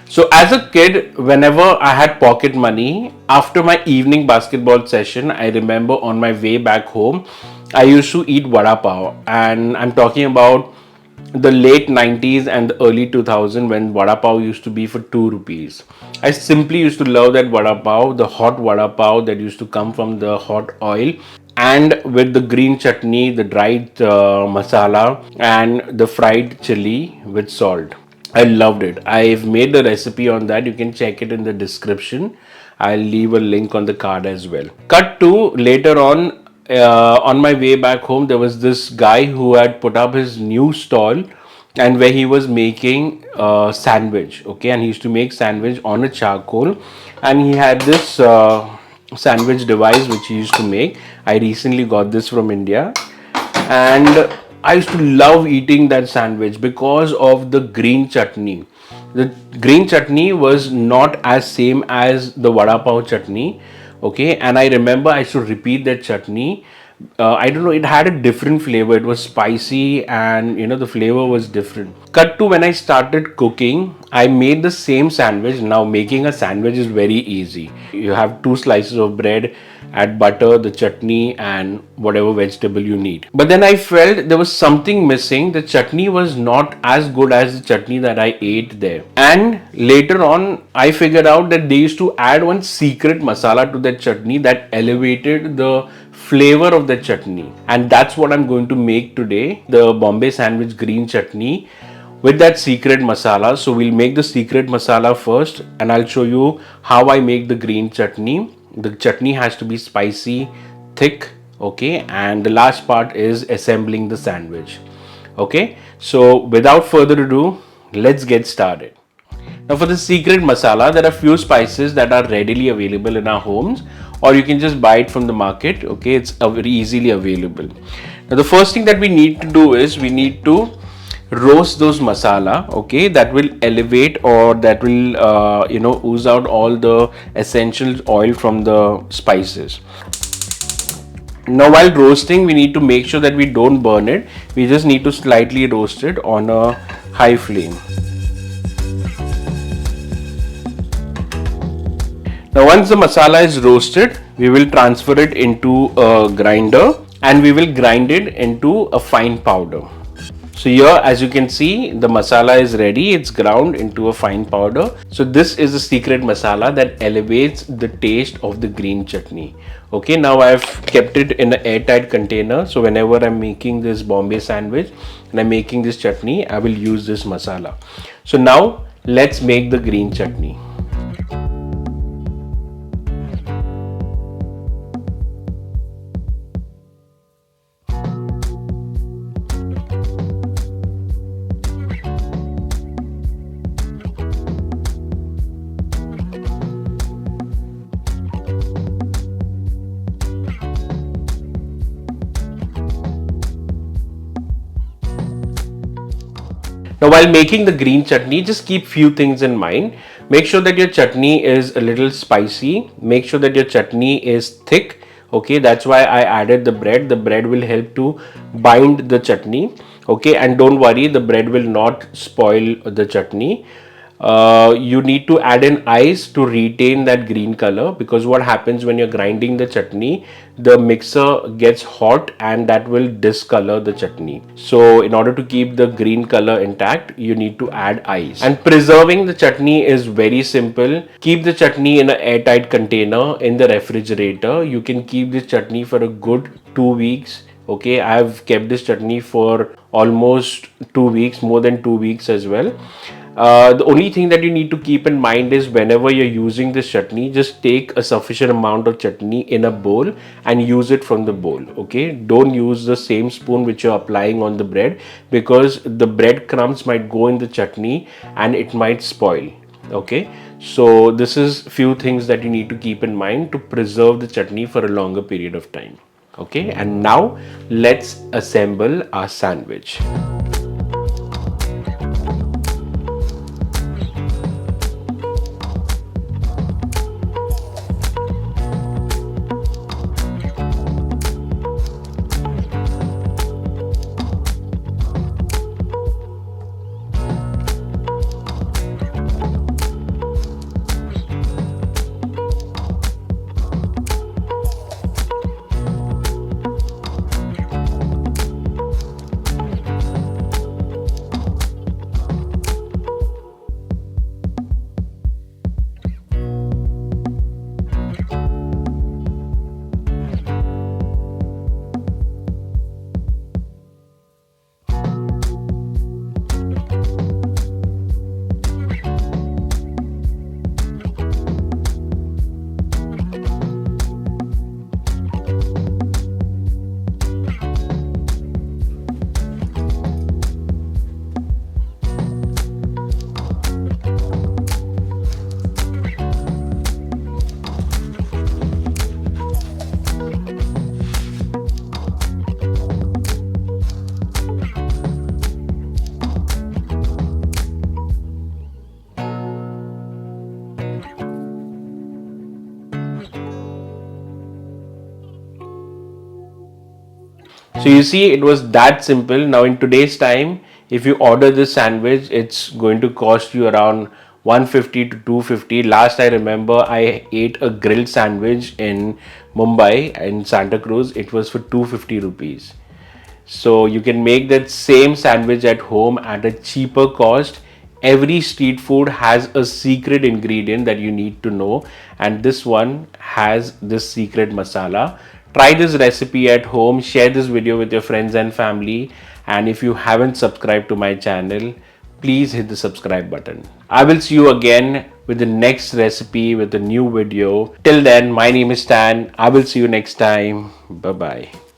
So as a kid, whenever I had pocket money, after my evening basketball session, I remember on my way back home, I used to eat vada pav. And I'm talking about the late 90s and the early 2000 when vada pav used to be for 2 rupees. I simply used to love that vada pav, the hot vada pav that used to come from the hot oil and with the green chutney, the dried masala and the fried chili with salt. I loved it. I've made the recipe on that. You can check it in the description. I'll leave a link on the card as well. Cut to later on my way back home, there was this guy who had put up his new stall and where he was making sandwich. Okay, and he used to make sandwich on a charcoal, and he had this sandwich device which he used to make. I recently got this from India, and I used to love eating that sandwich because of the green chutney. The green chutney was not as same as the vada pav chutney, okay, and I remember I should repeat that chutney. I don't know, it had a different flavor. It was spicy, and the flavor was different. Cut to when I started cooking, I made the same sandwich. Now making a sandwich is very easy. You have two slices of bread, add butter, the chutney, and whatever vegetable you need. But then I felt there was something missing. The chutney was not as good as the chutney that I ate there. And later on, I figured out that they used to add one secret masala to that chutney that elevated the flavor of the chutney. And that's what I'm going to make today, the Bombay sandwich green chutney with that secret masala. So we'll make the secret masala first, and I'll show you how I make the green chutney. The chutney has to be spicy, thick, okay, and the last part is assembling the sandwich. Okay, so without further ado, let's get started. Now for the secret masala, there are few spices that are readily available in our homes, or you can just buy it from the market. Okay, it's very easily available. Now the first thing that we need to do is we need to roast those masala, okay, that will elevate, or that will ooze out all the essential oil from the spices. Now while roasting, we need to make sure that we don't burn it. We just need to slightly roast it on a high flame. Now once the masala is roasted, we will transfer it into a grinder and we will grind it into a fine powder. So here, as you can see, the masala is ready. It's ground into a fine powder. So this is the secret masala that elevates the taste of the green chutney. Okay, now I've kept it in an airtight container. So whenever I'm making this Bombay sandwich and I'm making this chutney, I will use this masala. So now let's make the green chutney. Now while making the green chutney, just keep few things in mind. Make sure that your chutney is a little spicy. Make sure that your chutney is thick. Okay, that's why I added the bread. The bread will help to bind the chutney. Okay, and don't worry, the bread will not spoil the chutney. You need to add in ice to retain that green color, because what happens when you're grinding the chutney, the mixer gets hot and that will discolor the chutney. So in order to keep the green color intact, you need to add ice. And preserving the chutney is very simple. Keep the chutney in an airtight container in the refrigerator. You can keep this chutney for a good 2 weeks. Okay, I have kept this chutney for almost 2 weeks, more than 2 weeks as well. The only thing that you need to keep in mind is whenever you're using this chutney, just take a sufficient amount of chutney in a bowl and use it from the bowl. Okay, don't use the same spoon which you're applying on the bread, because the bread crumbs might go in the chutney and it might spoil. Okay, so this is few things that you need to keep in mind to preserve the chutney for a longer period of time. Okay, and now let's assemble our sandwich. So you see, it was that simple. Now in today's time, if you order this sandwich, it's going to cost you around 150 to 250. Last I remember, I ate a grilled sandwich in Mumbai in Santa Cruz. It was for 250 rupees. So you can make that same sandwich at home at a cheaper cost. Every street food has a secret ingredient that you need to know, and this one has this secret masala. Try this recipe at home, share this video with your friends and family, and if you haven't subscribed to my channel, please hit the subscribe button. I will see you again with the next recipe with a new video. Till then, my name is Stan. I will see you next time. Bye bye.